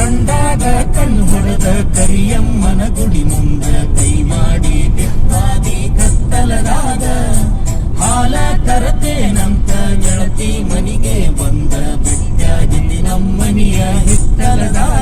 ಕಂಡಾಗ ಕಣ್ಣು ಹೊಡೆದ ಕರಿಯಮ್ಮನ ಗುಡಿ ಮುಂದ ಕೈ ಮಾಡಿ ಬಿತ್ತಾದಿ ಕತ್ತಲದಾಗ ಹಾಲ ತರತೇನಂತ ಗೆಳತಿ ಮನಿಗೆ ಬಂದ ಬಿಟ್ಟಾಗಿದ್ದಿ ನಮ್ಮನಿಯ ಹಿತ್ತಲದಾಗ